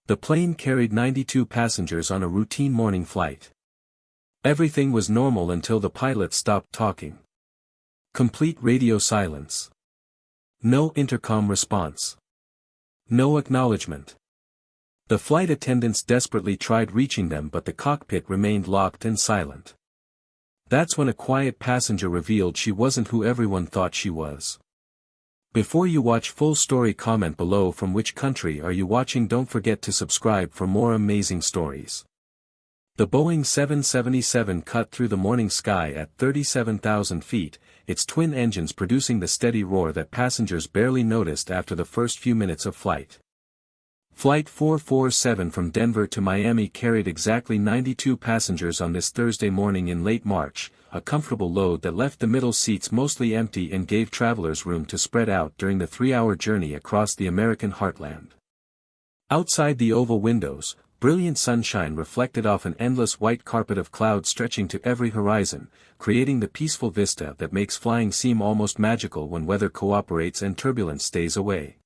The plane carried 92 passengers on a routine morning flight. Everything was normal until the pilot stopped talking. Complete radio silence. No intercom response. No acknowledgement. The flight attendants desperately tried reaching them, but the cockpit remained locked and silent. That's when a quiet passenger revealed she wasn't who everyone thought she was. Before you watch full story, comment below from which country are you watching. Don't forget to subscribe for more amazing stories. The Boeing 777 cut through the morning sky at 37,000 feet, its twin engines producing the steady roar that passengers barely noticed after the first few minutes of flight. Flight 447 from Denver to Miami carried exactly 92 passengers on this Thursday morning in late March, a comfortable load that left the middle seats mostly empty and gave travelers room to spread out during the 3-hour journey across the American heartland. Outside the oval windows, brilliant sunshine reflected off an endless white carpet of clouds stretching to every horizon, creating the peaceful vista that makes flying seem almost magical when weather cooperates and turbulence stays away.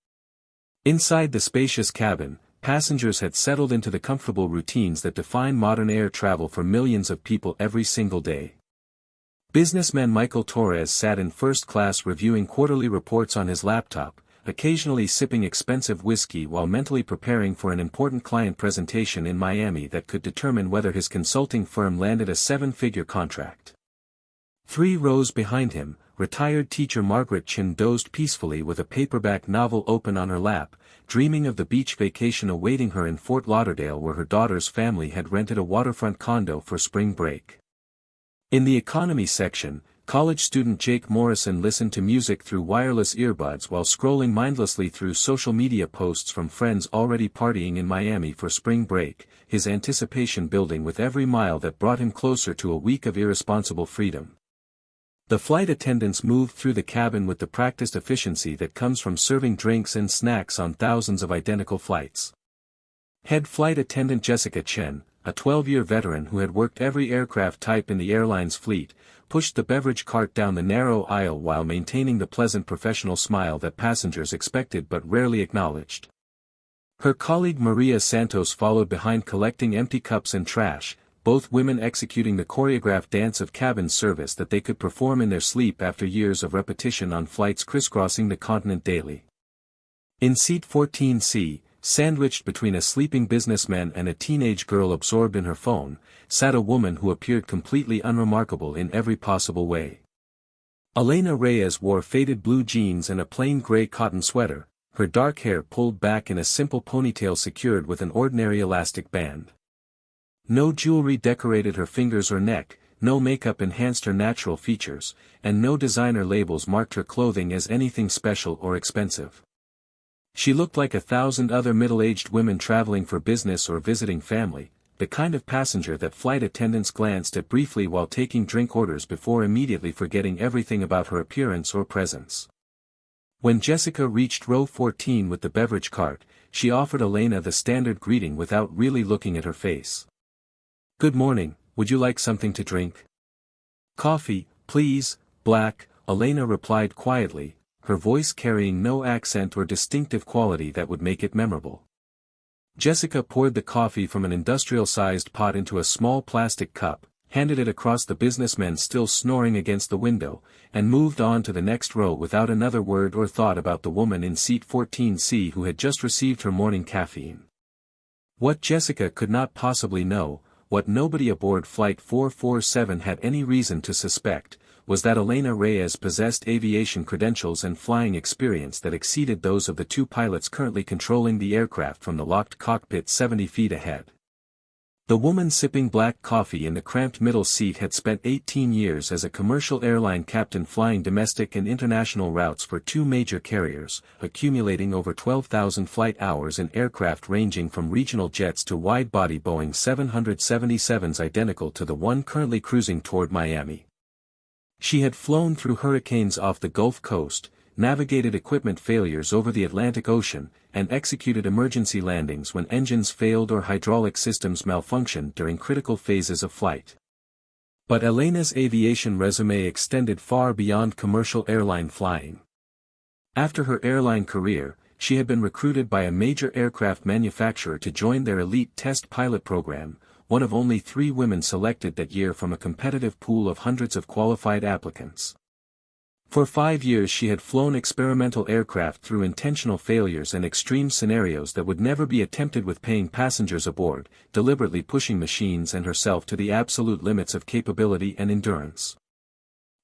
Inside the spacious cabin, passengers had settled into the comfortable routines that define modern air travel for millions of people every single day. Businessman Michael Torres sat in first class reviewing quarterly reports on his laptop, occasionally sipping expensive whiskey while mentally preparing for an important client presentation in Miami that could determine whether his consulting firm landed a 7-figure contract. 3 rows behind him, retired teacher Margaret Chin dozed peacefully with a paperback novel open on her lap, dreaming of the beach vacation awaiting her in Fort Lauderdale, where her daughter's family had rented a waterfront condo for spring break. In the economy section, college student Jake Morrison listened to music through wireless earbuds while scrolling mindlessly through social media posts from friends already partying in Miami for spring break, his anticipation building with every mile that brought him closer to a week of irresponsible freedom. The flight attendants moved through the cabin with the practiced efficiency that comes from serving drinks and snacks on thousands of identical flights. Head flight attendant Jessica Chen, a 12-year veteran who had worked every aircraft type in the airline's fleet, pushed the beverage cart down the narrow aisle while maintaining the pleasant professional smile that passengers expected but rarely acknowledged. Her colleague Maria Santos followed behind collecting empty cups and trash, both women executing the choreographed dance of cabin service that they could perform in their sleep after years of repetition on flights crisscrossing the continent daily. In seat 14C, sandwiched between a sleeping businessman and a teenage girl absorbed in her phone, sat a woman who appeared completely unremarkable in every possible way. Elena Reyes wore faded blue jeans and a plain gray cotton sweater, her dark hair pulled back in a simple ponytail secured with an ordinary elastic band. No jewelry decorated her fingers or neck, no makeup enhanced her natural features, and no designer labels marked her clothing as anything special or expensive. She looked like 1,000 other middle-aged women traveling for business or visiting family, the kind of passenger that flight attendants glanced at briefly while taking drink orders before immediately forgetting everything about her appearance or presence. When Jessica reached row 14 with the beverage cart, she offered Elena the standard greeting without really looking at her face. "Good morning, would you like something to drink?" "Coffee, please, black," Elena replied quietly, her voice carrying no accent or distinctive quality that would make it memorable. Jessica poured the coffee from an industrial-sized pot into a small plastic cup, handed it across the businessman still snoring against the window, and moved on to the next row without another word or thought about the woman in seat 14C who had just received her morning caffeine. What Jessica could not possibly know, what nobody aboard Flight 447 had any reason to suspect, was that Elena Reyes possessed aviation credentials and flying experience that exceeded those of the 2 pilots currently controlling the aircraft from the locked cockpit 70 feet ahead. The woman sipping black coffee in the cramped middle seat had spent 18 years as a commercial airline captain flying domestic and international routes for 2 major carriers, accumulating over 12,000 flight hours in aircraft ranging from regional jets to wide-body Boeing 777s identical to the one currently cruising toward Miami. She had flown through hurricanes off the Gulf Coast, navigated equipment failures over the Atlantic Ocean, and executed emergency landings when engines failed or hydraulic systems malfunctioned during critical phases of flight. But Elena's aviation resume extended far beyond commercial airline flying. After her airline career, she had been recruited by a major aircraft manufacturer to join their elite test pilot program, one of only 3 women selected that year from a competitive pool of hundreds of qualified applicants. For 5 years she had flown experimental aircraft through intentional failures and extreme scenarios that would never be attempted with paying passengers aboard, deliberately pushing machines and herself to the absolute limits of capability and endurance.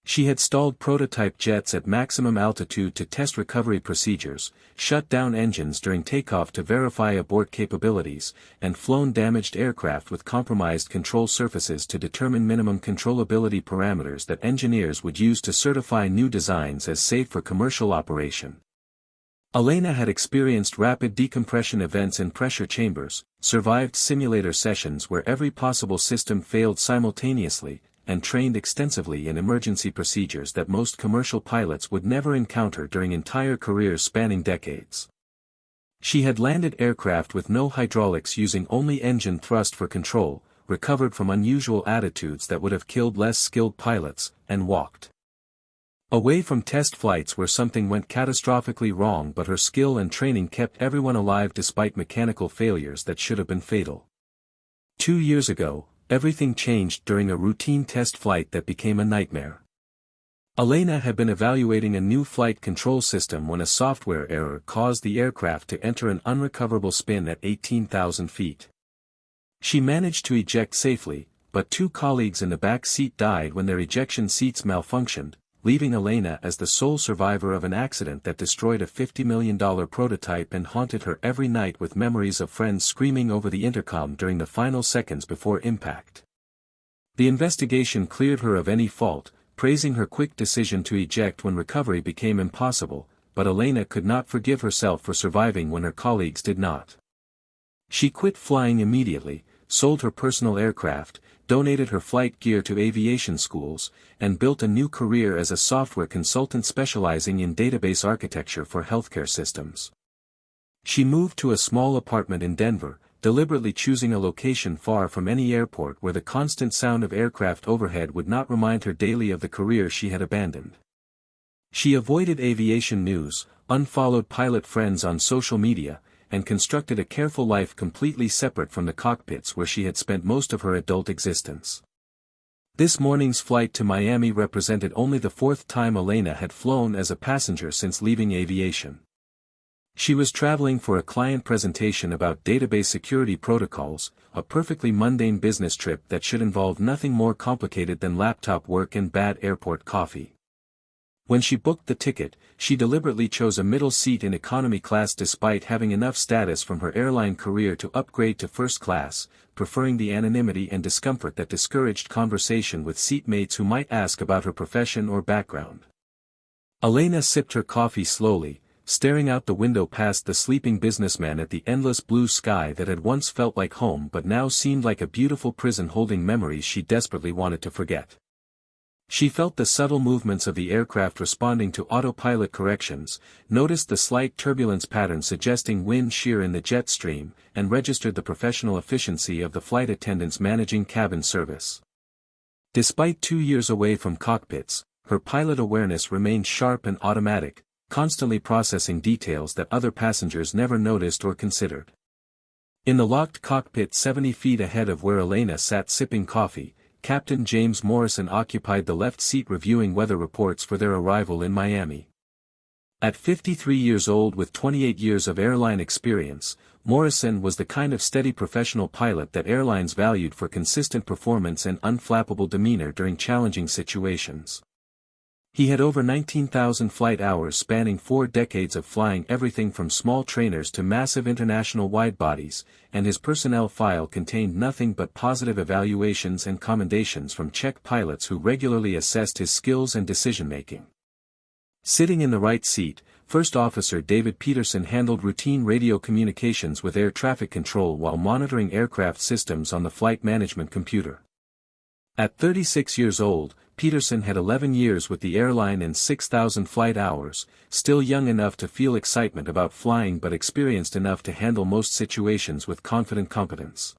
She had stalled prototype jets at maximum altitude to test recovery procedures, shut down engines during takeoff to verify abort capabilities, and flown damaged aircraft with compromised control surfaces to determine minimum controllability parameters that engineers would use to certify new designs as safe for commercial operation. Elena had experienced rapid decompression events in pressure chambers, survived simulator sessions where every possible system failed simultaneously, and trained extensively in emergency procedures that most commercial pilots would never encounter during entire careers spanning decades. She had landed aircraft with no hydraulics using only engine thrust for control, recovered from unusual attitudes that would have killed less skilled pilots, and walked away from test flights where something went catastrophically wrong, but her skill and training kept everyone alive despite mechanical failures that should have been fatal. 2 years ago, everything changed during a routine test flight that became a nightmare. Elena had been evaluating a new flight control system when a software error caused the aircraft to enter an unrecoverable spin at 18,000 feet. She managed to eject safely, but 2 colleagues in the back seat died when their ejection seats malfunctioned, leaving Elena as the sole survivor of an accident that destroyed a $50 million prototype and haunted her every night with memories of friends screaming over the intercom during the final seconds before impact. The investigation cleared her of any fault, praising her quick decision to eject when recovery became impossible, but Elena could not forgive herself for surviving when her colleagues did not. She quit flying immediately, sold her personal aircraft, donated her flight gear to aviation schools, and built a new career as a software consultant specializing in database architecture for healthcare systems. She moved to a small apartment in Denver, deliberately choosing a location far from any airport where the constant sound of aircraft overhead would not remind her daily of the career she had abandoned. She avoided aviation news, unfollowed pilot friends on social media, and constructed a careful life completely separate from the cockpits where she had spent most of her adult existence. This morning's flight to Miami represented only the 4th time Elena had flown as a passenger since leaving aviation. She was traveling for a client presentation about database security protocols, a perfectly mundane business trip that should involve nothing more complicated than laptop work and bad airport coffee. When she booked the ticket, she deliberately chose a middle seat in economy class despite having enough status from her airline career to upgrade to first class, preferring the anonymity and discomfort that discouraged conversation with seatmates who might ask about her profession or background. Elena sipped her coffee slowly, staring out the window past the sleeping businessman at the endless blue sky that had once felt like home but now seemed like a beautiful prison holding memories she desperately wanted to forget. She felt the subtle movements of the aircraft responding to autopilot corrections, noticed the slight turbulence pattern suggesting wind shear in the jet stream, and registered the professional efficiency of the flight attendants managing cabin service. Despite 2 years away from cockpits, her pilot awareness remained sharp and automatic, constantly processing details that other passengers never noticed or considered. In the locked cockpit 70 feet ahead of where Elena sat sipping coffee, Captain James Morrison occupied the left seat reviewing weather reports for their arrival in Miami. At 53 years old with 28 years of airline experience, Morrison was the kind of steady professional pilot that airlines valued for consistent performance and unflappable demeanor during challenging situations. He had over 19,000 flight hours spanning 4 decades of flying everything from small trainers to massive international wide-bodies, and his personnel file contained nothing but positive evaluations and commendations from Czech pilots who regularly assessed his skills and decision-making. Sitting in the right seat, First Officer David Peterson handled routine radio communications with air traffic control while monitoring aircraft systems on the flight management computer. At 36 years old, Peterson had 11 years with the airline and 6,000 flight hours, still young enough to feel excitement about flying but experienced enough to handle most situations with confident competence.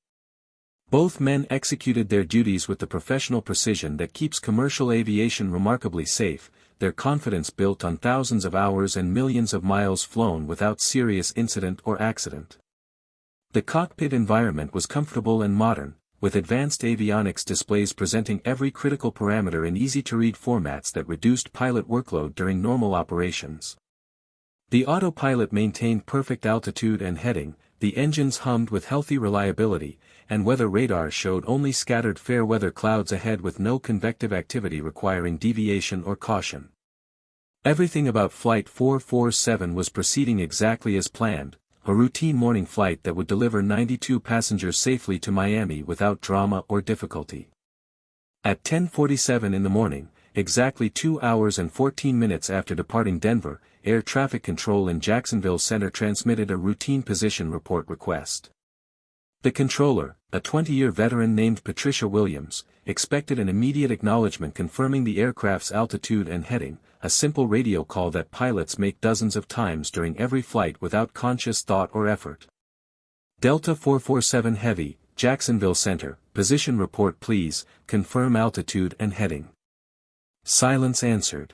Both men executed their duties with the professional precision that keeps commercial aviation remarkably safe, their confidence built on thousands of hours and millions of miles flown without serious incident or accident. The cockpit environment was comfortable and modern, with advanced avionics displays presenting every critical parameter in easy-to-read formats that reduced pilot workload during normal operations. The autopilot maintained perfect altitude and heading, the engines hummed with healthy reliability, and weather radar showed only scattered fair weather clouds ahead with no convective activity requiring deviation or caution. Everything about Flight 447 was proceeding exactly as planned, a routine morning flight that would deliver 92 passengers safely to Miami without drama or difficulty. At 10:47 in the morning, exactly 2 hours and 14 minutes after departing Denver, Air Traffic Control in Jacksonville Center transmitted a routine position report request. The controller, a 20-year veteran named Patricia Williams, expected an immediate acknowledgement confirming the aircraft's altitude and heading, a simple radio call that pilots make dozens of times during every flight without conscious thought or effort. Delta 447 Heavy, Jacksonville Center, position report please, confirm altitude and heading. Silence answered.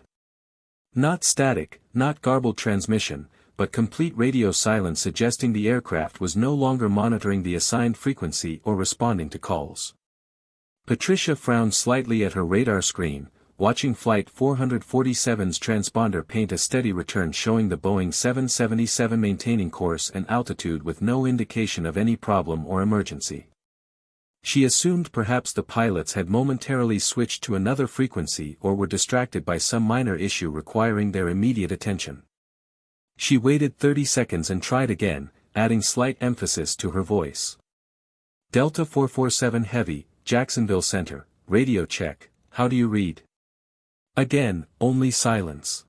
Not static, not garbled transmission, but complete radio silence suggesting the aircraft was no longer monitoring the assigned frequency or responding to calls. Patricia frowned slightly at her radar screen, watching Flight 447's transponder paint a steady return showing the Boeing 777 maintaining course and altitude with no indication of any problem or emergency. She assumed perhaps the pilots had momentarily switched to another frequency or were distracted by some minor issue requiring their immediate attention. She waited 30 seconds and tried again, adding slight emphasis to her voice. Delta 447 Heavy, Jacksonville Center, radio check, how do you read? Again, only silence.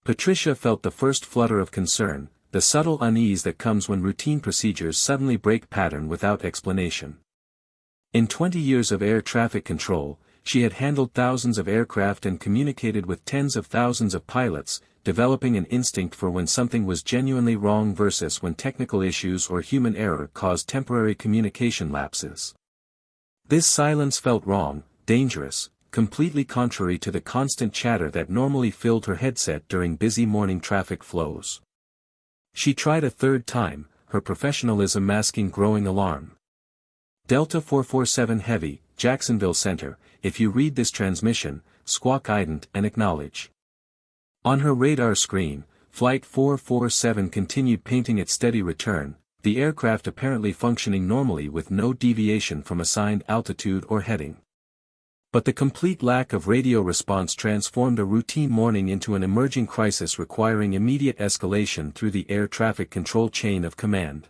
Patricia felt the first flutter of concern, the subtle unease that comes when routine procedures suddenly break pattern without explanation. In 20 years of air traffic control, she had handled thousands of aircraft and communicated with tens of thousands of pilots, developing an instinct for when something was genuinely wrong versus when technical issues or human error caused temporary communication lapses. This silence felt wrong, dangerous, completely contrary to the constant chatter that normally filled her headset during busy morning traffic flows. She tried a third time, her professionalism masking growing alarm. Delta 447 Heavy, Jacksonville Center, if you read this transmission, squawk ident and acknowledge. On her radar screen, Flight 447 continued painting its steady return, the aircraft apparently functioning normally with no deviation from assigned altitude or heading. But the complete lack of radio response transformed a routine morning into an emerging crisis requiring immediate escalation through the air traffic control chain of command.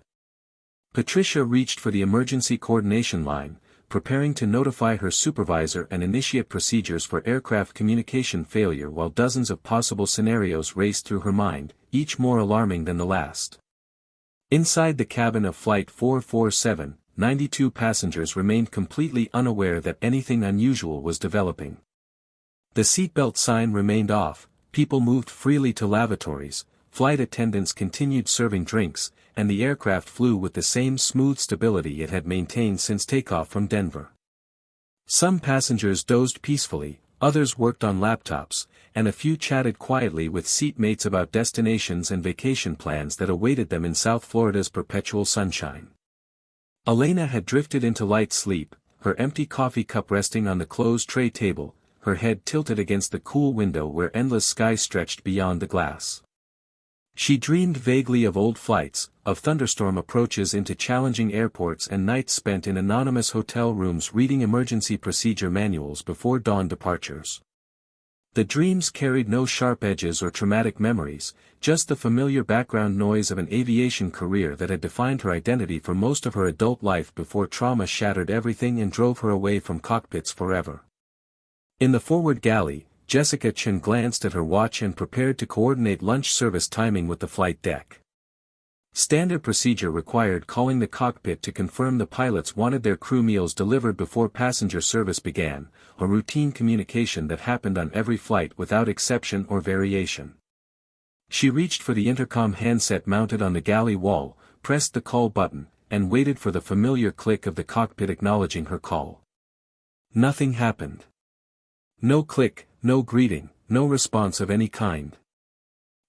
Patricia reached for the emergency coordination line, preparing to notify her supervisor and initiate procedures for aircraft communication failure while dozens of possible scenarios raced through her mind, each more alarming than the last. Inside the cabin of Flight 447, 92 passengers remained completely unaware that anything unusual was developing. The seatbelt sign remained off, people moved freely to lavatories, flight attendants continued serving drinks, and the aircraft flew with the same smooth stability it had maintained since takeoff from Denver. Some passengers dozed peacefully, others worked on laptops, and a few chatted quietly with seatmates about destinations and vacation plans that awaited them in South Florida's perpetual sunshine. Elena had drifted into light sleep, her empty coffee cup resting on the closed tray table, her head tilted against the cool window where endless sky stretched beyond the glass. She dreamed vaguely of old flights, of thunderstorm approaches into challenging airports and nights spent in anonymous hotel rooms reading emergency procedure manuals before dawn departures. The dreams carried no sharp edges or traumatic memories, just the familiar background noise of an aviation career that had defined her identity for most of her adult life before trauma shattered everything and drove her away from cockpits forever. In the forward galley, Jessica Chen glanced at her watch and prepared to coordinate lunch service timing with the flight deck. Standard procedure required calling the cockpit to confirm the pilots wanted their crew meals delivered before passenger service began, a routine communication that happened on every flight without exception or variation. She reached for the intercom handset mounted on the galley wall, pressed the call button, and waited for the familiar click of the cockpit acknowledging her call. Nothing happened. No click, no greeting, no response of any kind.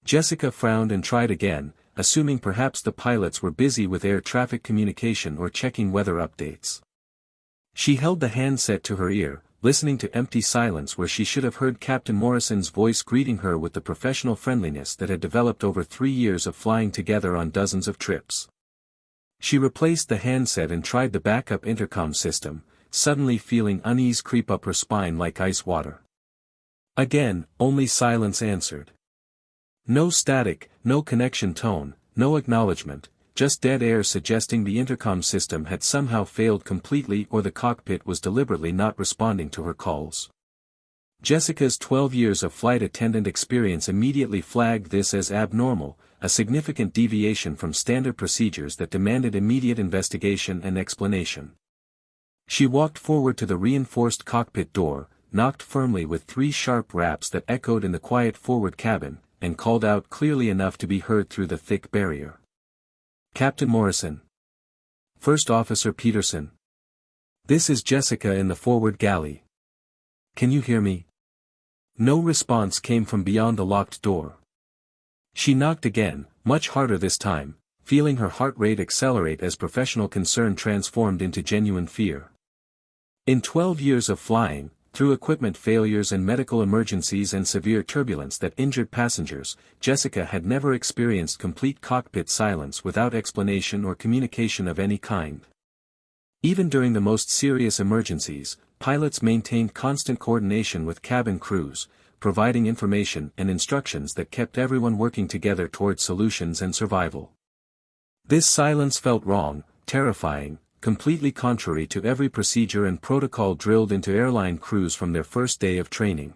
Jessica frowned and tried again, assuming perhaps the pilots were busy with air traffic communication or checking weather updates. She held the handset to her ear, listening to empty silence where she should have heard Captain Morrison's voice greeting her with the professional friendliness that had developed over 3 years of flying together on dozens of trips. She replaced the handset and tried the backup intercom system, suddenly feeling unease creep up her spine like ice water. Again, only silence answered. No static, no connection tone, no acknowledgement, just dead air suggesting the intercom system had somehow failed completely or the cockpit was deliberately not responding to her calls. Jessica's 12 years of flight attendant experience immediately flagged this as abnormal, a significant deviation from standard procedures that demanded immediate investigation and explanation. She walked forward to the reinforced cockpit door, knocked firmly with 3 sharp raps that echoed in the quiet forward cabin, and called out clearly enough to be heard through the thick barrier. Captain Morrison. First Officer Peterson. This is Jessica in the forward galley. Can you hear me? No response came from beyond the locked door. She knocked again, much harder this time, feeling her heart rate accelerate as professional concern transformed into genuine fear. In 12 years of flying, through equipment failures and medical emergencies and severe turbulence that injured passengers, Jessica had never experienced complete cockpit silence without explanation or communication of any kind. Even during the most serious emergencies, pilots maintained constant coordination with cabin crews, providing information and instructions that kept everyone working together toward solutions and survival. This silence felt wrong, terrifying, completely contrary to every procedure and protocol drilled into airline crews from their first day of training.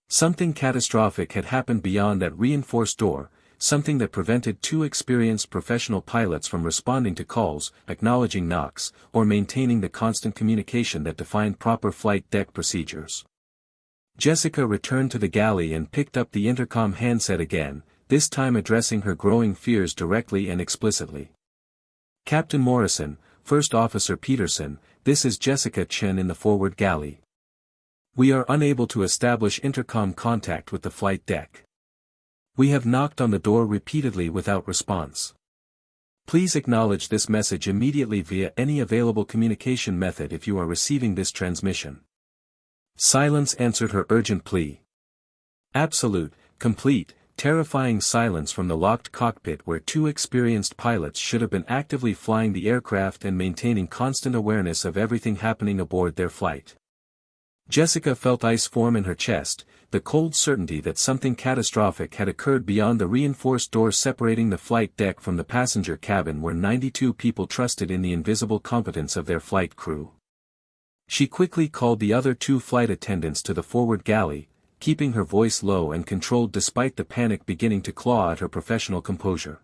Something catastrophic had happened beyond that reinforced door, something that prevented 2 experienced professional pilots from responding to calls, acknowledging knocks, or maintaining the constant communication that defined proper flight deck procedures. Jessica returned to the galley and picked up the intercom handset again, this time addressing her growing fears directly and explicitly. Captain Morrison, First Officer Peterson, this is Jessica Chen in the forward galley. We are unable to establish intercom contact with the flight deck. We have knocked on the door repeatedly without response. Please acknowledge this message immediately via any available communication method if you are receiving this transmission. Silence answered her urgent plea. Absolute, complete, terrifying silence from the locked cockpit where 2 experienced pilots should have been actively flying the aircraft and maintaining constant awareness of everything happening aboard their flight. Jessica felt ice form in her chest, the cold certainty that something catastrophic had occurred beyond the reinforced door separating the flight deck from the passenger cabin where 92 people trusted in the invisible competence of their flight crew. She quickly called the other 2 flight attendants to the forward galley, keeping her voice low and controlled despite the panic beginning to claw at her professional composure.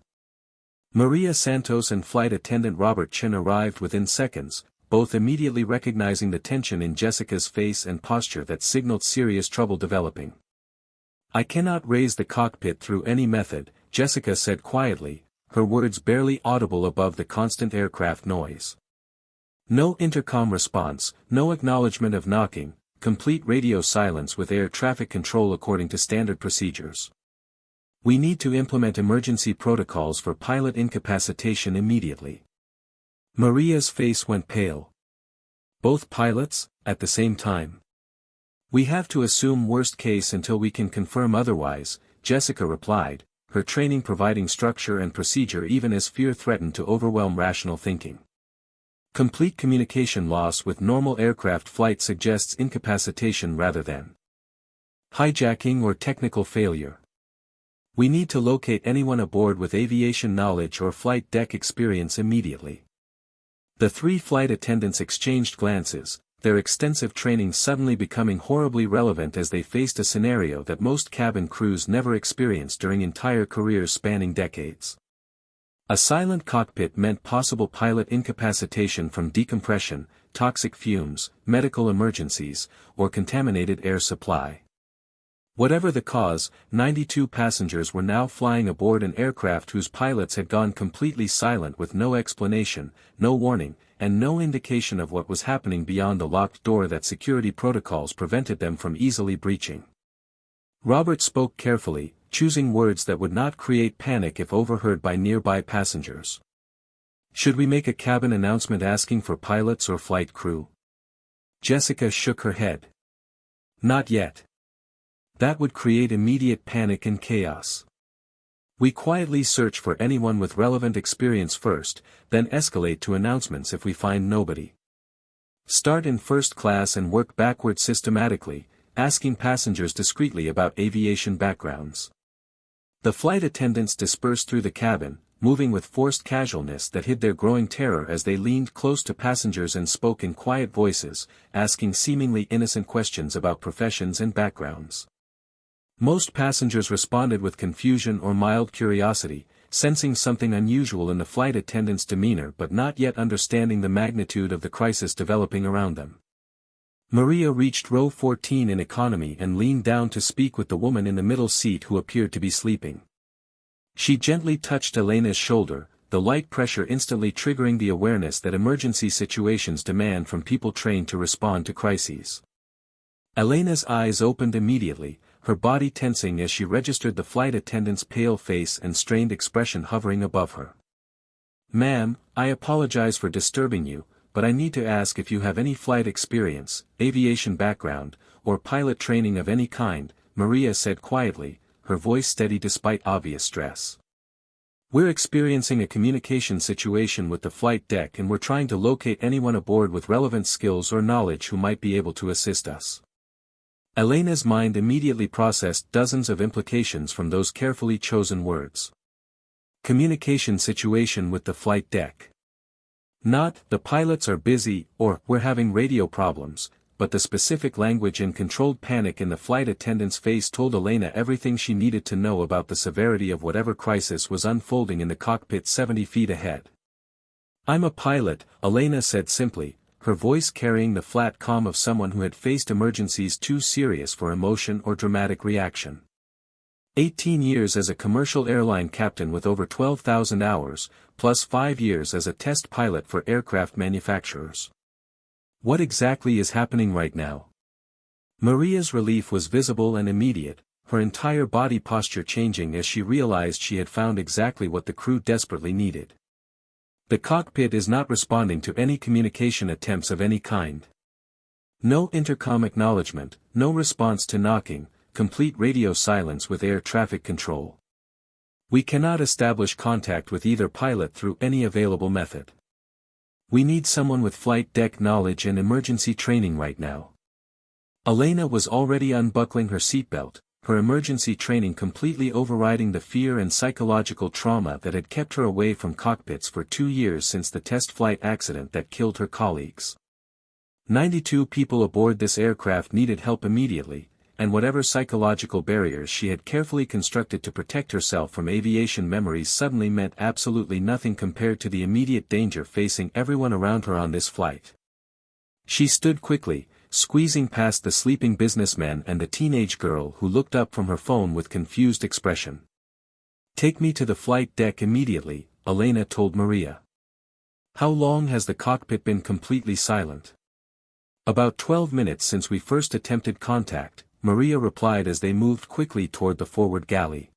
Maria Santos and flight attendant Robert Chin arrived within seconds, both immediately recognizing the tension in Jessica's face and posture that signaled serious trouble developing. I cannot raise the cockpit through any method, Jessica said quietly, her words barely audible above the constant aircraft noise. No intercom response, no acknowledgement of knocking, complete radio silence with air traffic control according to standard procedures. We need to implement emergency protocols for pilot incapacitation immediately. Maria's face went pale. Both pilots, at the same time? We have to assume worst case until we can confirm otherwise, Jessica replied, her training providing structure and procedure even as fear threatened to overwhelm rational thinking. Complete communication loss with normal aircraft flight suggests incapacitation rather than hijacking or technical failure. We need to locate anyone aboard with aviation knowledge or flight deck experience immediately. The 3 flight attendants exchanged glances, their extensive training suddenly becoming horribly relevant as they faced a scenario that most cabin crews never experienced during entire careers spanning decades. A silent cockpit meant possible pilot incapacitation from decompression, toxic fumes, medical emergencies, or contaminated air supply. Whatever the cause, 92 passengers were now flying aboard an aircraft whose pilots had gone completely silent with no explanation, no warning, and no indication of what was happening beyond the locked door that security protocols prevented them from easily breaching. Robert spoke carefully, choosing words that would not create panic if overheard by nearby passengers. Should we make a cabin announcement asking for pilots or flight crew? Jessica shook her head. Not yet. That would create immediate panic and chaos. We quietly search for anyone with relevant experience first, then escalate to announcements if we find nobody. Start in first class and work backward systematically, asking passengers discreetly about aviation backgrounds. The flight attendants dispersed through the cabin, moving with forced casualness that hid their growing terror as they leaned close to passengers and spoke in quiet voices, asking seemingly innocent questions about professions and backgrounds. Most passengers responded with confusion or mild curiosity, sensing something unusual in the flight attendant's demeanor but not yet understanding the magnitude of the crisis developing around them. Maria reached row 14 in economy and leaned down to speak with the woman in the middle seat who appeared to be sleeping. She gently touched Elena's shoulder, the light pressure instantly triggering the awareness that emergency situations demand from people trained to respond to crises. Elena's eyes opened immediately, her body tensing as she registered the flight attendant's pale face and strained expression hovering above her. "Ma'am, I apologize for disturbing you, but I need to ask if you have any flight experience, aviation background, or pilot training of any kind," Maria said quietly, her voice steady despite obvious stress. "We're experiencing a communication situation with the flight deck and we're trying to locate anyone aboard with relevant skills or knowledge who might be able to assist us." Elena's mind immediately processed dozens of implications from those carefully chosen words. Communication situation with the flight deck. Not, "the pilots are busy," or, "we're having radio problems," but the specific language and controlled panic in the flight attendant's face told Elena everything she needed to know about the severity of whatever crisis was unfolding in the cockpit 70 feet ahead. "I'm a pilot," Elena said simply, her voice carrying the flat calm of someone who had faced emergencies too serious for emotion or dramatic reaction. 18 years as a commercial airline captain with over 12,000 hours, plus 5 years as a test pilot for aircraft manufacturers. "What exactly is happening right now?" Maria's relief was visible and immediate, her entire body posture changing as she realized she had found exactly what the crew desperately needed. "The cockpit is not responding to any communication attempts of any kind. No intercom acknowledgement, no response to knocking, complete radio silence with air traffic control. We cannot establish contact with either pilot through any available method. We need someone with flight deck knowledge and emergency training right now." Elena was already unbuckling her seatbelt, her emergency training completely overriding the fear and psychological trauma that had kept her away from cockpits for 2 years since the test flight accident that killed her colleagues. 92 people aboard this aircraft needed help immediately, and whatever psychological barriers she had carefully constructed to protect herself from aviation memories suddenly meant absolutely nothing compared to the immediate danger facing everyone around her on this flight. She stood quickly, squeezing past the sleeping businessman and the teenage girl who looked up from her phone with confused expression. "Take me to the flight deck immediately," Elena told Maria. "How long has the cockpit been completely silent?" "About 12 minutes since we first attempted contact," Maria replied as they moved quickly toward the forward galley.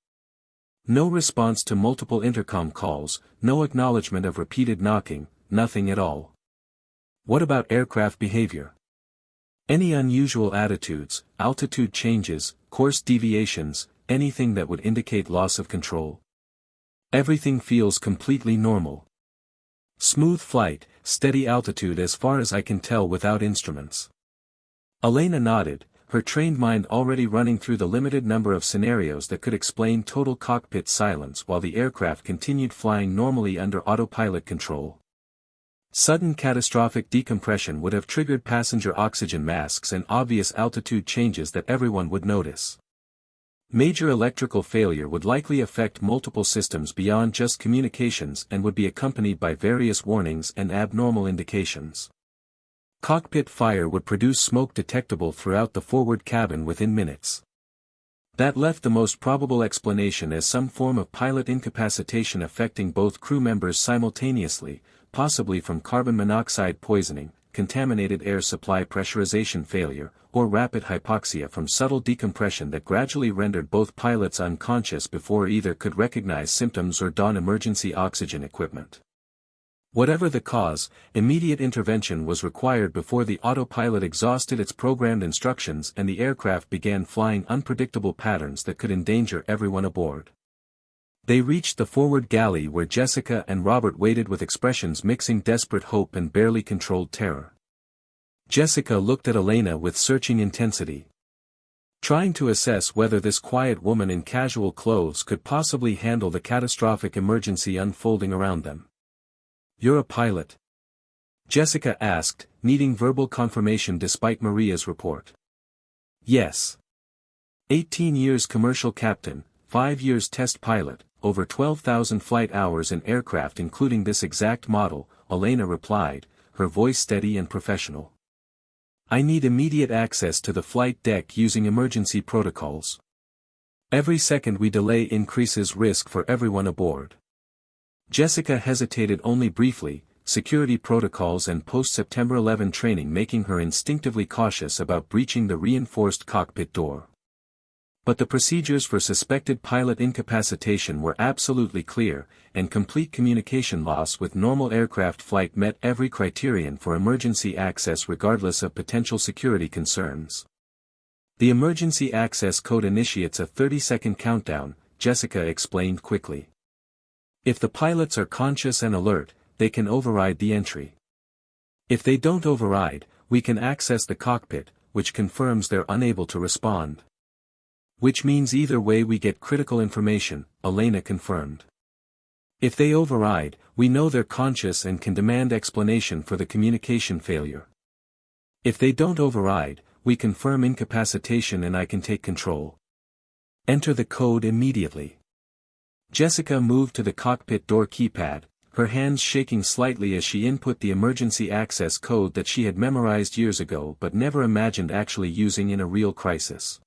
"No response to multiple intercom calls, no acknowledgement of repeated knocking, nothing at all." "What about aircraft behavior? Any unusual attitudes, altitude changes, course deviations, anything that would indicate loss of control?" "Everything feels completely normal. Smooth flight, steady altitude as far as I can tell without instruments." Elena nodded, her trained mind already running through the limited number of scenarios that could explain total cockpit silence while the aircraft continued flying normally under autopilot control. Sudden catastrophic decompression would have triggered passenger oxygen masks and obvious altitude changes that everyone would notice. Major electrical failure would likely affect multiple systems beyond just communications and would be accompanied by various warnings and abnormal indications. Cockpit fire would produce smoke detectable throughout the forward cabin within minutes. That left the most probable explanation as some form of pilot incapacitation affecting both crew members simultaneously, possibly from carbon monoxide poisoning, contaminated air supply pressurization failure, or rapid hypoxia from subtle decompression that gradually rendered both pilots unconscious before either could recognize symptoms or don emergency oxygen equipment. Whatever the cause, immediate intervention was required before the autopilot exhausted its programmed instructions and the aircraft began flying unpredictable patterns that could endanger everyone aboard. They reached the forward galley where Jessica and Robert waited with expressions mixing desperate hope and barely controlled terror. Jessica looked at Elena with searching intensity, trying to assess whether this quiet woman in casual clothes could possibly handle the catastrophic emergency unfolding around them. "You're a pilot?" Jessica asked, needing verbal confirmation despite Maria's report. "Yes. 18 years commercial captain, 5 years test pilot, over 12,000 flight hours in aircraft including this exact model," Elena replied, her voice steady and professional. "I need immediate access to the flight deck using emergency protocols. Every second we delay increases risk for everyone aboard." Jessica hesitated only briefly, security protocols and post-September 11 training making her instinctively cautious about breaching the reinforced cockpit door. But the procedures for suspected pilot incapacitation were absolutely clear, and complete communication loss with normal aircraft flight met every criterion for emergency access regardless of potential security concerns. "The emergency access code initiates a 30-second countdown," Jessica explained quickly. "If the pilots are conscious and alert, they can override the entry. If they don't override, we can access the cockpit, which confirms they're unable to respond. Which means either way we get critical information," Elena confirmed. "If they override, we know they're conscious and can demand explanation for the communication failure. If they don't override, we confirm incapacitation and I can take control. Enter the code immediately." Jessica moved to the cockpit door keypad, her hands shaking slightly as she input the emergency access code that she had memorized years ago but never imagined actually using in a real crisis.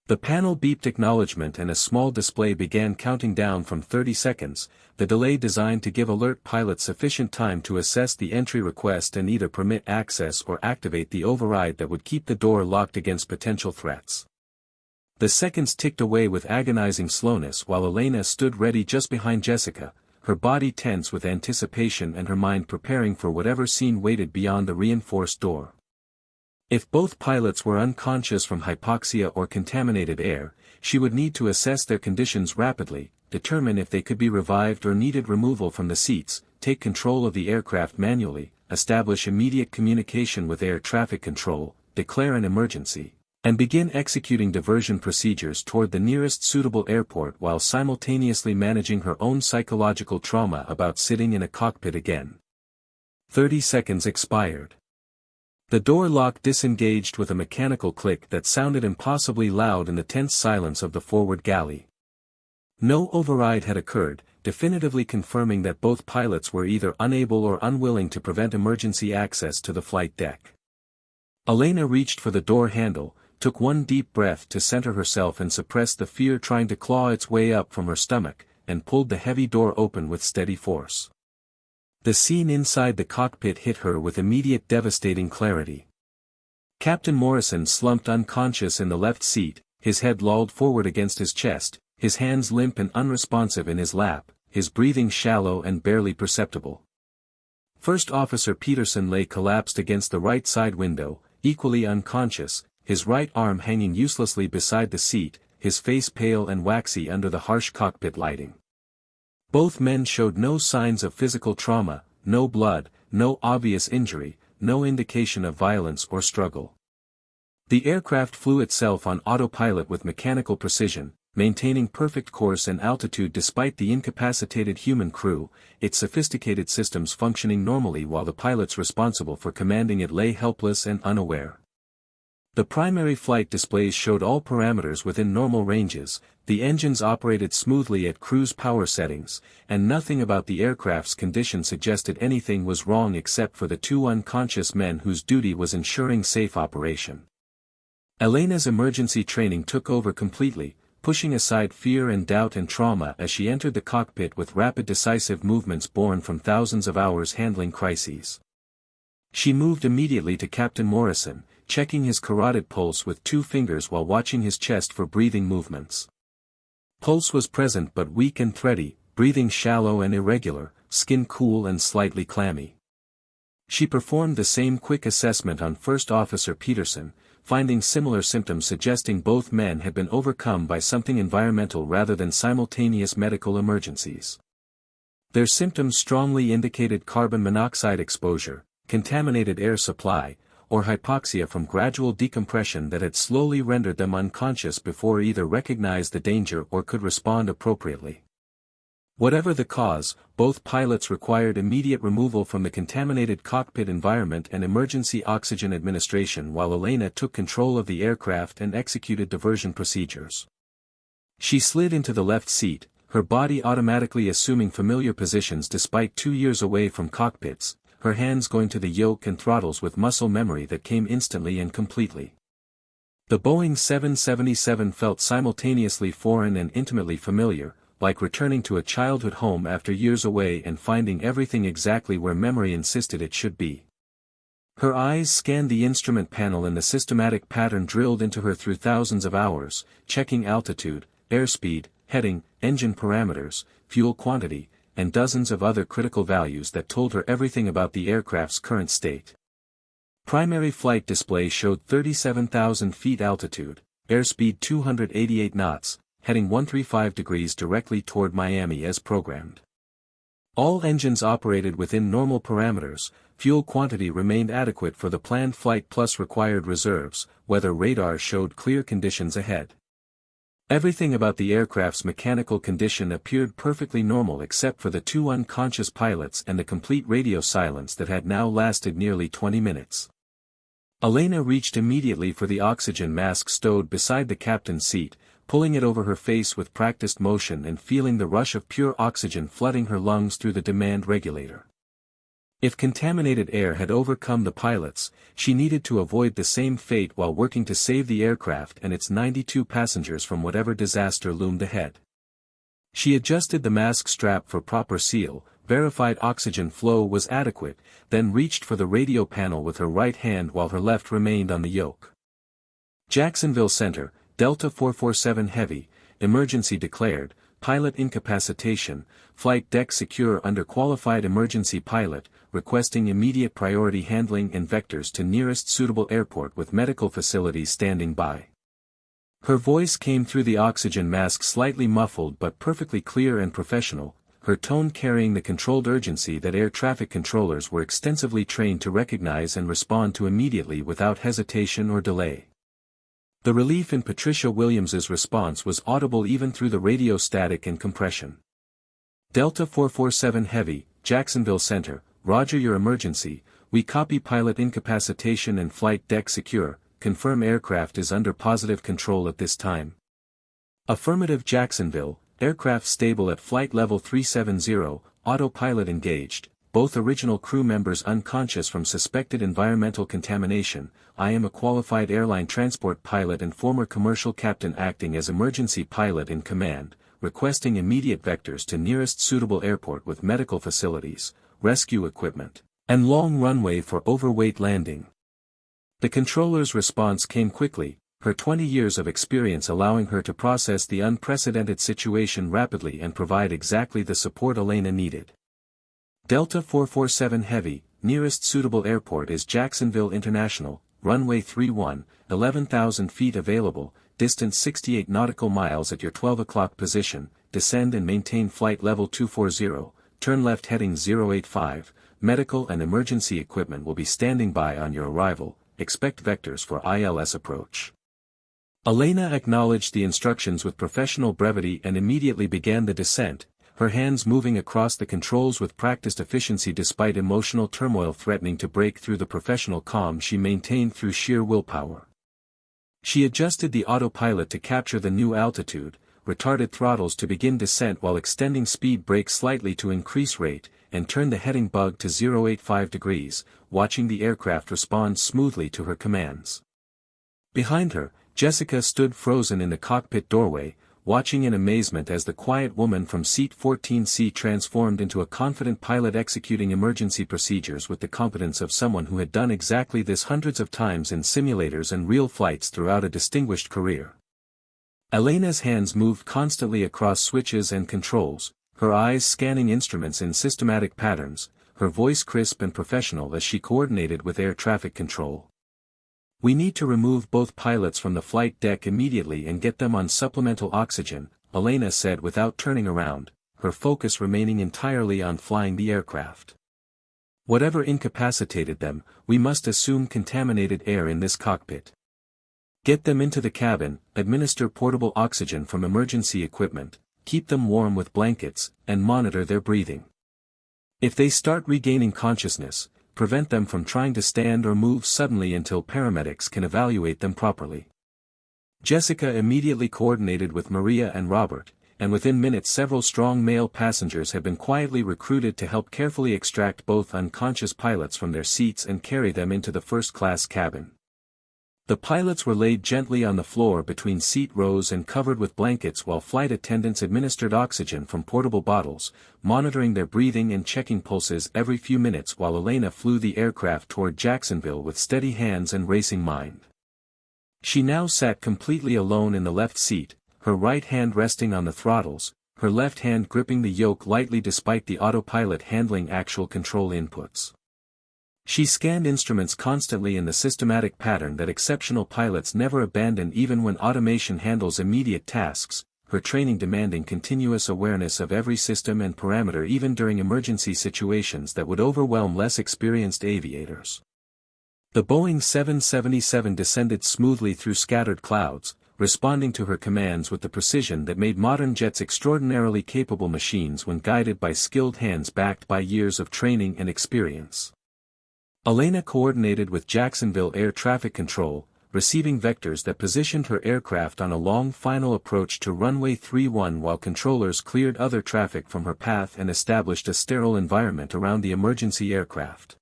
The panel beeped acknowledgement and a small display began counting down from 30 seconds, the delay designed to give alert pilots sufficient time to assess the entry request and either permit access or activate the override that would keep the door locked against potential threats. The seconds ticked away with agonizing slowness while Elena stood ready just behind Jessica, her body tense with anticipation and her mind preparing for whatever scene waited beyond the reinforced door. If both pilots were unconscious from hypoxia or contaminated air, she would need to assess their conditions rapidly, determine if they could be revived or needed removal from the seats, take control of the aircraft manually, establish immediate communication with air traffic control, declare an emergency, and begin executing diversion procedures toward the nearest suitable airport while simultaneously managing her own psychological trauma about sitting in a cockpit again. 30 seconds expired. The door lock disengaged with a mechanical click that sounded impossibly loud in the tense silence of the forward galley. No override had occurred, definitively confirming that both pilots were either unable or unwilling to prevent emergency access to the flight deck. Elena reached for the door handle, took one deep breath to center herself and suppress the fear trying to claw its way up from her stomach, and pulled the heavy door open with steady force. The scene inside the cockpit hit her with immediate devastating clarity. Captain Morrison slumped unconscious in the left seat, his head lolled forward against his chest, his hands limp and unresponsive in his lap, his breathing shallow and barely perceptible. First Officer Peterson lay collapsed against the right side window, equally unconscious, his right arm hanging uselessly beside the seat, his face pale and waxy under the harsh cockpit lighting. Both men showed no signs of physical trauma, no blood, no obvious injury, no indication of violence or struggle. The aircraft flew itself on autopilot with mechanical precision, maintaining perfect course and altitude despite the incapacitated human crew, its sophisticated systems functioning normally while the pilots responsible for commanding it lay helpless and unaware. The primary flight displays showed all parameters within normal ranges, the engines operated smoothly at cruise power settings, and nothing about the aircraft's condition suggested anything was wrong except for the two unconscious men whose duty was ensuring safe operation. Elena's emergency training took over completely, pushing aside fear and doubt and trauma as she entered the cockpit with rapid decisive movements born from thousands of hours handling crises. She moved immediately to Captain Morrison, checking his carotid pulse with 2 fingers while watching his chest for breathing movements. Pulse was present but weak and thready, breathing shallow and irregular, skin cool and slightly clammy. She performed the same quick assessment on First Officer Peterson, finding similar symptoms suggesting both men had been overcome by something environmental rather than simultaneous medical emergencies. Their symptoms strongly indicated carbon monoxide exposure, contaminated air supply, or hypoxia from gradual decompression that had slowly rendered them unconscious before either recognized the danger or could respond appropriately. Whatever the cause, both pilots required immediate removal from the contaminated cockpit environment and emergency oxygen administration while Elena took control of the aircraft and executed diversion procedures. She slid into the left seat, her body automatically assuming familiar positions despite 2 years away from cockpits, her hands going to the yoke and throttles with muscle memory that came instantly and completely. The Boeing 777 felt simultaneously foreign and intimately familiar, like returning to a childhood home after years away and finding everything exactly where memory insisted it should be. Her eyes scanned the instrument panel and the systematic pattern drilled into her through thousands of hours, checking altitude, airspeed, heading, engine parameters, fuel quantity, and dozens of other critical values that told her everything about the aircraft's current state. Primary flight display showed 37,000 feet altitude, airspeed 288 knots, heading 135 degrees directly toward Miami as programmed. All engines operated within normal parameters, fuel quantity remained adequate for the planned flight plus required reserves, weather radar showed clear conditions ahead. Everything about the aircraft's mechanical condition appeared perfectly normal except for the 2 unconscious pilots and the complete radio silence that had now lasted nearly 20 minutes. Elena reached immediately for the oxygen mask stowed beside the captain's seat, pulling it over her face with practiced motion and feeling the rush of pure oxygen flooding her lungs through the demand regulator. If contaminated air had overcome the pilots, she needed to avoid the same fate while working to save the aircraft and its 92 passengers from whatever disaster loomed ahead. She adjusted the mask strap for proper seal, verified oxygen flow was adequate, then reached for the radio panel with her right hand while her left remained on the yoke. Jacksonville Center, Delta 447 Heavy, emergency declared, pilot incapacitation, flight deck secure under qualified emergency pilot, requesting immediate priority handling and vectors to nearest suitable airport with medical facilities standing by. Her voice came through the oxygen mask slightly muffled but perfectly clear and professional, her tone carrying the controlled urgency that air traffic controllers were extensively trained to recognize and respond to immediately without hesitation or delay. The relief in Patricia Williams's response was audible even through the radio static and compression. Delta 447 Heavy, Jacksonville Center, roger your emergency, we copy pilot incapacitation and flight deck secure, confirm aircraft is under positive control at this time. Affirmative Jacksonville, aircraft stable at flight level 370, autopilot engaged, both original crew members unconscious from suspected environmental contamination. I am a qualified airline transport pilot and former commercial captain acting as emergency pilot in command, requesting immediate vectors to nearest suitable airport with medical facilities, rescue equipment, and long runway for overweight landing. The controller's response came quickly, her 20 years of experience allowing her to process the unprecedented situation rapidly and provide exactly the support Elena needed. Delta 447 Heavy, nearest suitable airport is Jacksonville International, runway 31, 11,000 feet available, distance 68 nautical miles at your 12 o'clock position, descend and maintain flight level 240, turn left heading 085, medical and emergency equipment will be standing by on your arrival, expect vectors for ILS approach. Elena acknowledged the instructions with professional brevity and immediately began the descent, her hands moving across the controls with practiced efficiency despite emotional turmoil threatening to break through the professional calm she maintained through sheer willpower. She adjusted the autopilot to capture the new altitude, retarded throttles to begin descent while extending speed brakes slightly to increase rate, and turned the heading bug to 085 degrees, watching the aircraft respond smoothly to her commands. Behind her, Jessica stood frozen in the cockpit doorway, watching in amazement as the quiet woman from seat 14C transformed into a confident pilot executing emergency procedures with the competence of someone who had done exactly this hundreds of times in simulators and real flights throughout a distinguished career. Elena's hands moved constantly across switches and controls, her eyes scanning instruments in systematic patterns, her voice crisp and professional as she coordinated with air traffic control. "We need to remove both pilots from the flight deck immediately and get them on supplemental oxygen," Elena said without turning around, her focus remaining entirely on flying the aircraft. "Whatever incapacitated them, we must assume contaminated air in this cockpit. Get them into the cabin, administer portable oxygen from emergency equipment, keep them warm with blankets, and monitor their breathing. If they start regaining consciousness, prevent them from trying to stand or move suddenly until paramedics can evaluate them properly." Jessica immediately coordinated with Maria and Robert, and within minutes several strong male passengers had been quietly recruited to help carefully extract both unconscious pilots from their seats and carry them into the first-class cabin. The pilots were laid gently on the floor between seat rows and covered with blankets while flight attendants administered oxygen from portable bottles, monitoring their breathing and checking pulses every few minutes while Elena flew the aircraft toward Jacksonville with steady hands and racing mind. She now sat completely alone in the left seat, her right hand resting on the throttles, her left hand gripping the yoke lightly despite the autopilot handling actual control inputs. She scanned instruments constantly in the systematic pattern that exceptional pilots never abandon even when automation handles immediate tasks, her training demanding continuous awareness of every system and parameter even during emergency situations that would overwhelm less experienced aviators. The Boeing 777 descended smoothly through scattered clouds, responding to her commands with the precision that made modern jets extraordinarily capable machines when guided by skilled hands backed by years of training and experience. Elena coordinated with Jacksonville Air Traffic Control, receiving vectors that positioned her aircraft on a long final approach to runway 31 while controllers cleared other traffic from her path and established a sterile environment around the emergency aircraft.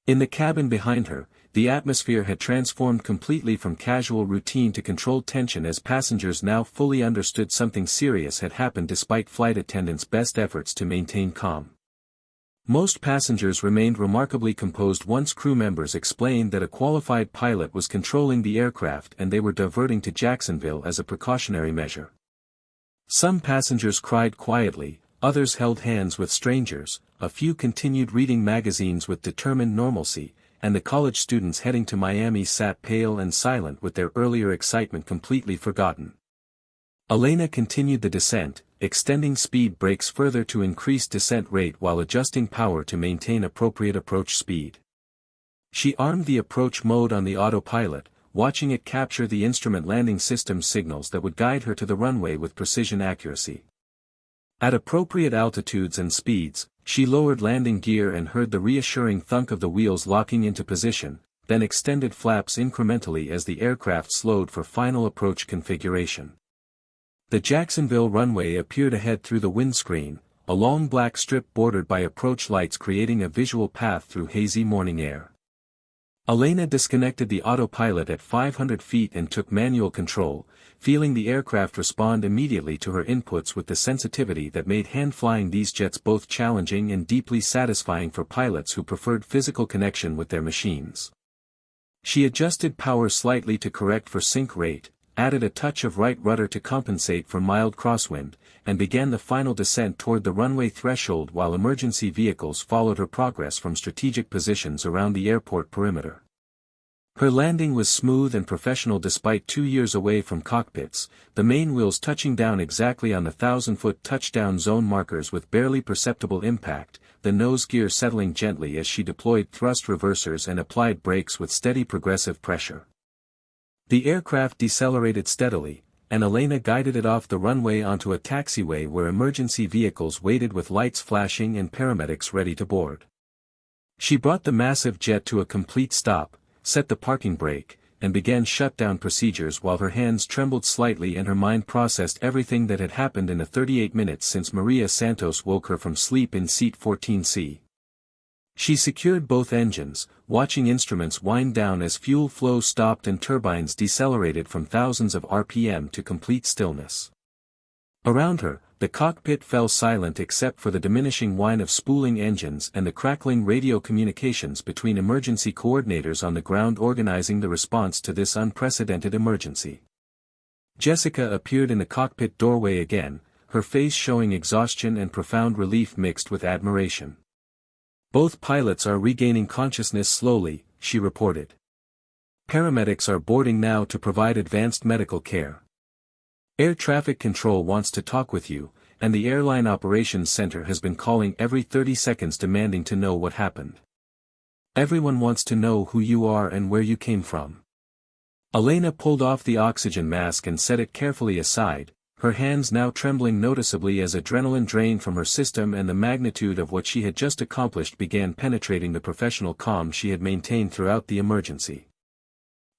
In the cabin behind her, the atmosphere had transformed completely from casual routine to controlled tension as passengers now fully understood something serious had happened despite flight attendants' best efforts to maintain calm. Most passengers remained remarkably composed once crew members explained that a qualified pilot was controlling the aircraft and they were diverting to Jacksonville as a precautionary measure. Some passengers cried quietly, others held hands with strangers, a few continued reading magazines with determined normalcy, and the college students heading to Miami sat pale and silent with their earlier excitement completely forgotten. Elena continued the descent, extending speed brakes further to increase descent rate while adjusting power to maintain appropriate approach speed. She armed the approach mode on the autopilot, watching it capture the instrument landing system signals that would guide her to the runway with precision accuracy. At appropriate altitudes and speeds, she lowered landing gear and heard the reassuring thunk of the wheels locking into position, then extended flaps incrementally as the aircraft slowed for final approach configuration. The Jacksonville runway appeared ahead through the windscreen, a long black strip bordered by approach lights creating a visual path through hazy morning air. Elena disconnected the autopilot at 500 feet and took manual control, feeling the aircraft respond immediately to her inputs with the sensitivity that made hand-flying these jets both challenging and deeply satisfying for pilots who preferred physical connection with their machines. She adjusted power slightly to correct for sink rate, added a touch of right rudder to compensate for mild crosswind, and began the final descent toward the runway threshold while emergency vehicles followed her progress from strategic positions around the airport perimeter. Her landing was smooth and professional despite 2 years away from cockpits, the main wheels touching down exactly on the 1,000-foot touchdown zone markers with barely perceptible impact, the nose gear settling gently as she deployed thrust reversers and applied brakes with steady progressive pressure. The aircraft decelerated steadily, and Elena guided it off the runway onto a taxiway where emergency vehicles waited with lights flashing and paramedics ready to board. She brought the massive jet to a complete stop, set the parking brake, and began shutdown procedures while her hands trembled slightly and her mind processed everything that had happened in the 38 minutes since Maria Santos woke her from sleep in seat 14C. She secured both engines, watching instruments wind down as fuel flow stopped and turbines decelerated from thousands of RPM to complete stillness. Around her, the cockpit fell silent except for the diminishing whine of spooling engines and the crackling radio communications between emergency coordinators on the ground organizing the response to this unprecedented emergency. Jessica appeared in the cockpit doorway again, her face showing exhaustion and profound relief mixed with admiration. "Both pilots are regaining consciousness slowly," she reported. "Paramedics are boarding now to provide advanced medical care. Air traffic control wants to talk with you, and the airline operations center has been calling every 30 seconds demanding to know what happened. Everyone wants to know who you are and where you came from." Elena pulled off the oxygen mask and set it carefully aside, her hands now trembling noticeably as adrenaline drained from her system and the magnitude of what she had just accomplished began penetrating the professional calm she had maintained throughout the emergency.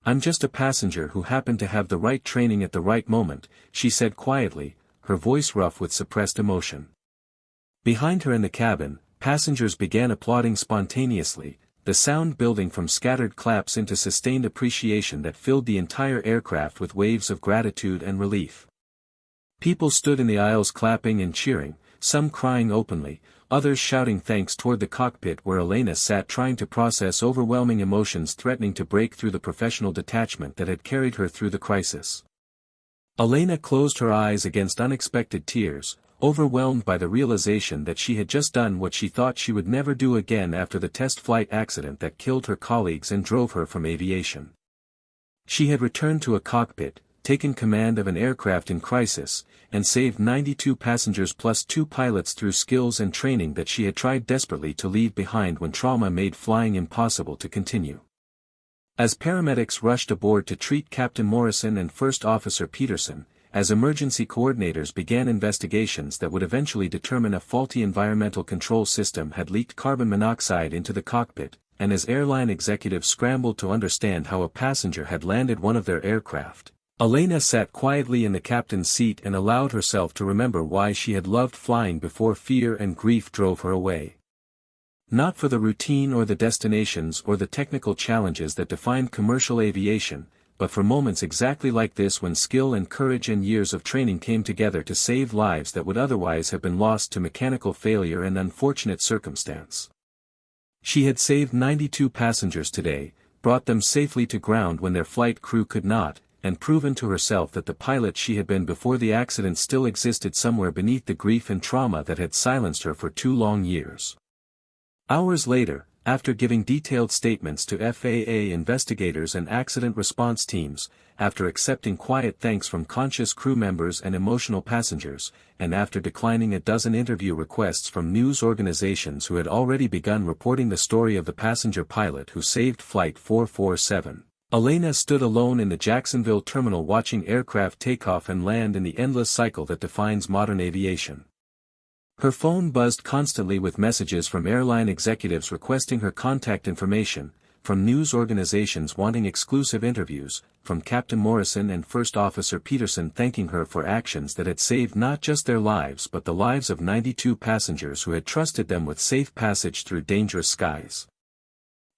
"I'm just a passenger who happened to have the right training at the right moment," she said quietly, her voice rough with suppressed emotion. Behind her in the cabin, passengers began applauding spontaneously, the sound building from scattered claps into sustained appreciation that filled the entire aircraft with waves of gratitude and relief. People stood in the aisles clapping and cheering, some crying openly, others shouting thanks toward the cockpit where Elena sat trying to process overwhelming emotions threatening to break through the professional detachment that had carried her through the crisis. Elena closed her eyes against unexpected tears, overwhelmed by the realization that she had just done what she thought she would never do again after the test flight accident that killed her colleagues and drove her from aviation. She had returned to a cockpit, taken command of an aircraft in crisis, and saved 92 passengers plus 2 pilots through skills and training that she had tried desperately to leave behind when trauma made flying impossible to continue. As paramedics rushed aboard to treat Captain Morrison and First Officer Peterson, as emergency coordinators began investigations that would eventually determine a faulty environmental control system had leaked carbon monoxide into the cockpit, and as airline executives scrambled to understand how a passenger had landed one of their aircraft, Elena sat quietly in the captain's seat and allowed herself to remember why she had loved flying before fear and grief drove her away. Not for the routine or the destinations or the technical challenges that defined commercial aviation, but for moments exactly like this when skill and courage and years of training came together to save lives that would otherwise have been lost to mechanical failure and unfortunate circumstance. She had saved 92 passengers today, brought them safely to ground when their flight crew could not, and proven to herself that the pilot she had been before the accident still existed somewhere beneath the grief and trauma that had silenced her for 2 long years. Hours later, after giving detailed statements to FAA investigators and accident response teams, after accepting quiet thanks from conscious crew members and emotional passengers, and after declining a dozen interview requests from news organizations who had already begun reporting the story of the passenger pilot who saved Flight 447, Elena stood alone in the Jacksonville terminal watching aircraft take off and land in the endless cycle that defines modern aviation. Her phone buzzed constantly with messages from airline executives requesting her contact information, from news organizations wanting exclusive interviews, from Captain Morrison and First Officer Peterson thanking her for actions that had saved not just their lives but the lives of 92 passengers who had trusted them with safe passage through dangerous skies.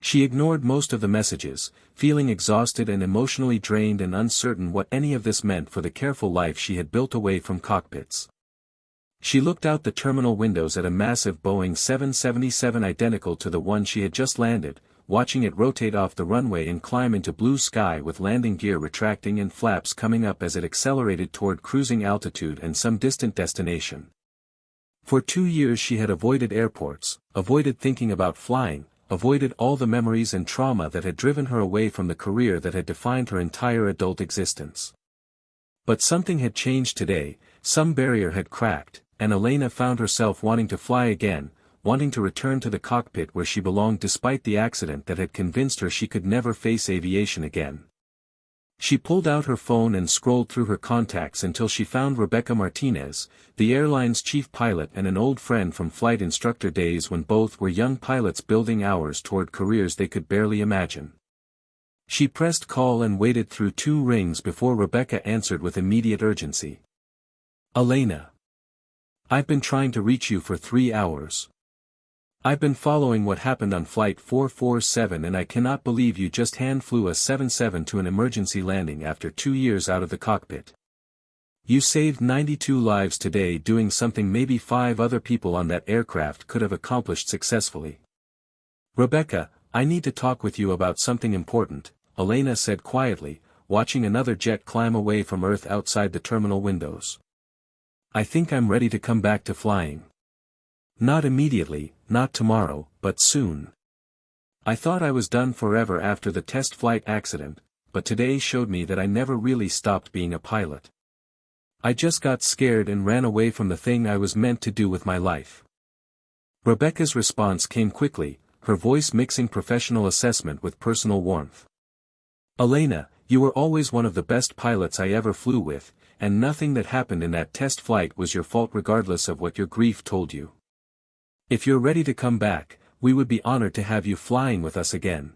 She ignored most of the messages, feeling exhausted and emotionally drained and uncertain what any of this meant for the careful life she had built away from cockpits. She looked out the terminal windows at a massive Boeing 777 identical to the one she had just landed, watching it rotate off the runway and climb into blue sky with landing gear retracting and flaps coming up as it accelerated toward cruising altitude and some distant destination. For 2 years she had avoided airports, avoided thinking about flying, avoided all the memories and trauma that had driven her away from the career that had defined her entire adult existence. But something had changed today, some barrier had cracked, and Elena found herself wanting to fly again, wanting to return to the cockpit where she belonged despite the accident that had convinced her she could never face aviation again. She pulled out her phone and scrolled through her contacts until she found Rebecca Martinez, the airline's chief pilot and an old friend from flight instructor days when both were young pilots building hours toward careers they could barely imagine. She pressed call and waited through 2 rings before Rebecca answered with immediate urgency. "Elena. I've been trying to reach you for 3 hours. I've been following what happened on Flight 447 and I cannot believe you just hand flew a 7-7 to an emergency landing after 2 years out of the cockpit. You saved 92 lives today doing something maybe 5 other people on that aircraft could have accomplished successfully. Rebecca, I need to talk with you about something important, Elena said quietly, watching another jet climb away from Earth outside the terminal windows. I think I'm ready to come back to flying. Not immediately, not tomorrow, but soon. I thought I was done forever after the test flight accident, but today showed me that I never really stopped being a pilot. I just got scared and ran away from the thing I was meant to do with my life. Rebecca's response came quickly, her voice mixing professional assessment with personal warmth. Elena, you were always one of the best pilots I ever flew with, and nothing that happened in that test flight was your fault regardless of what your grief told you. If you're ready to come back, we would be honored to have you flying with us again.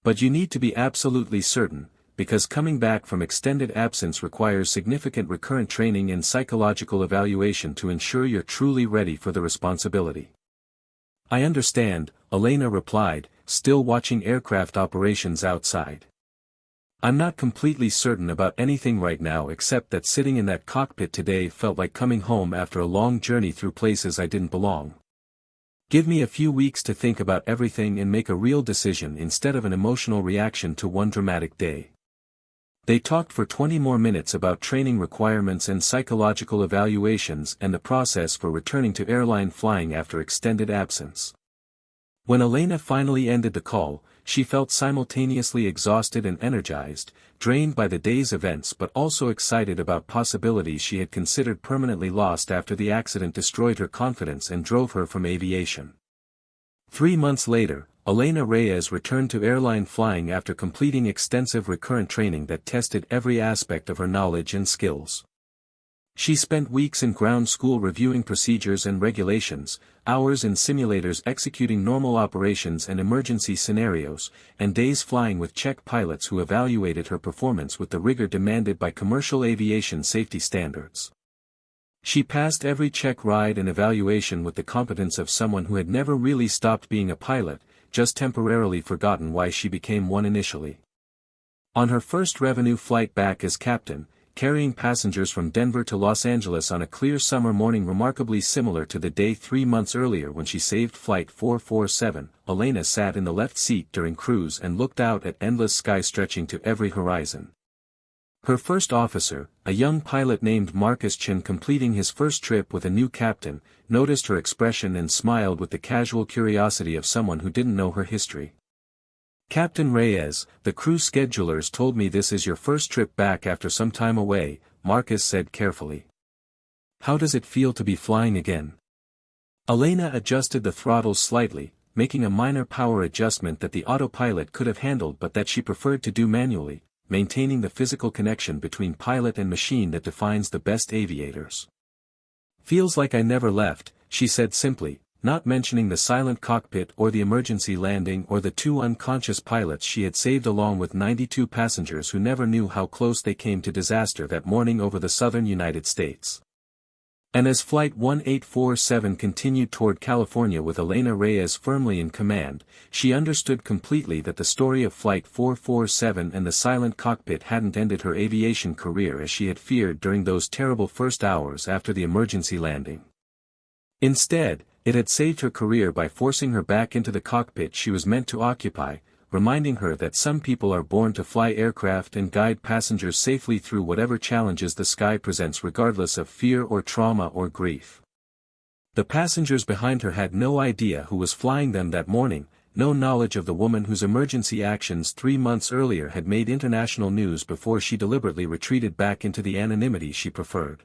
But you need to be absolutely certain, because coming back from extended absence requires significant recurrent training and psychological evaluation to ensure you're truly ready for the responsibility. I understand, Elena replied, still watching aircraft operations outside. I'm not completely certain about anything right now except that sitting in that cockpit today felt like coming home after a long journey through places I didn't belong. Give me a few weeks to think about everything and make a real decision instead of an emotional reaction to one dramatic day. They talked for 20 more minutes about training requirements and psychological evaluations and the process for returning to airline flying after extended absence. When Elena finally ended the call, she felt simultaneously exhausted and energized, drained by the day's events but also excited about possibilities she had considered permanently lost after the accident destroyed her confidence and drove her from aviation. 3 months later, Elena Reyes returned to airline flying after completing extensive recurrent training that tested every aspect of her knowledge and skills. She spent weeks in ground school reviewing procedures and regulations, hours in simulators executing normal operations and emergency scenarios, and days flying with Czech pilots who evaluated her performance with the rigor demanded by commercial aviation safety standards. She passed every Czech ride and evaluation with the competence of someone who had never really stopped being a pilot, just temporarily forgotten why she became one initially. On her first revenue flight back as captain, carrying passengers from Denver to Los Angeles on a clear summer morning remarkably similar to the day 3 months earlier when she saved Flight 447, Elena sat in the left seat during cruise and looked out at endless sky stretching to every horizon. Her first officer, a young pilot named Marcus Chin completing his first trip with a new captain, noticed her expression and smiled with the casual curiosity of someone who didn't know her history. Captain Reyes, the crew schedulers told me this is your first trip back after some time away, Marcus said carefully. How does it feel to be flying again? Elena adjusted the throttles slightly, making a minor power adjustment that the autopilot could have handled but that she preferred to do manually, maintaining the physical connection between pilot and machine that defines the best aviators. Feels like I never left, she said simply, not mentioning the silent cockpit or the emergency landing or the 2 unconscious pilots she had saved along with 92 passengers who never knew how close they came to disaster that morning over the southern United States. And as Flight 1847 continued toward California with Elena Reyes firmly in command, she understood completely that the story of Flight 447 and the silent cockpit hadn't ended her aviation career as she had feared during those terrible first hours after the emergency landing. Instead, it had saved her career by forcing her back into the cockpit she was meant to occupy, reminding her that some people are born to fly aircraft and guide passengers safely through whatever challenges the sky presents regardless of fear or trauma or grief. The passengers behind her had no idea who was flying them that morning, no knowledge of the woman whose emergency actions 3 months earlier had made international news before she deliberately retreated back into the anonymity she preferred.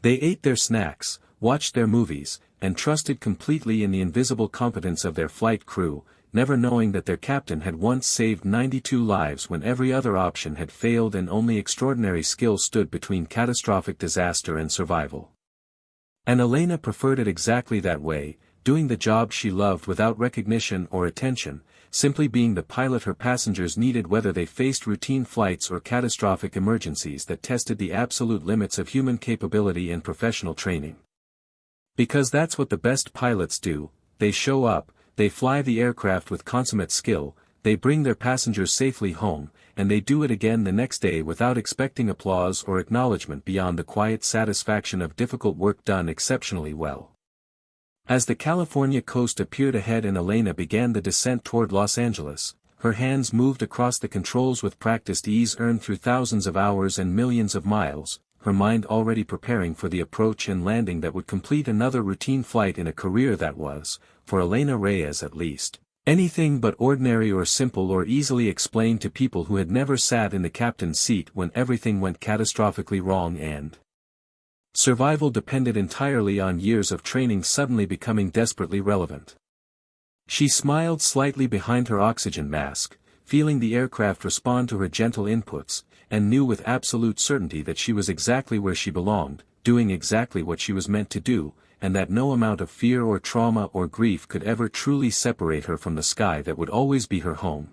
They ate their snacks, watched their movies, and trusted completely in the invisible competence of their flight crew, never knowing that their captain had once saved 92 lives when every other option had failed and only extraordinary skill stood between catastrophic disaster and survival. And Elena preferred it exactly that way, doing the job she loved without recognition or attention, simply being the pilot her passengers needed whether they faced routine flights or catastrophic emergencies that tested the absolute limits of human capability and professional training. Because that's what the best pilots do, they show up, they fly the aircraft with consummate skill, they bring their passengers safely home, and they do it again the next day without expecting applause or acknowledgement beyond the quiet satisfaction of difficult work done exceptionally well. As the California coast appeared ahead and Elena began the descent toward Los Angeles, her hands moved across the controls with practiced ease earned through thousands of hours and millions of miles, her mind already preparing for the approach and landing that would complete another routine flight in a career that was, for Elena Reyes at least, anything but ordinary or simple or easily explained to people who had never sat in the captain's seat when everything went catastrophically wrong and survival depended entirely on years of training suddenly becoming desperately relevant. She smiled slightly behind her oxygen mask, feeling the aircraft respond to her gentle inputs, and knew with absolute certainty that she was exactly where she belonged, doing exactly what she was meant to do, and that no amount of fear or trauma or grief could ever truly separate her from the sky that would always be her home.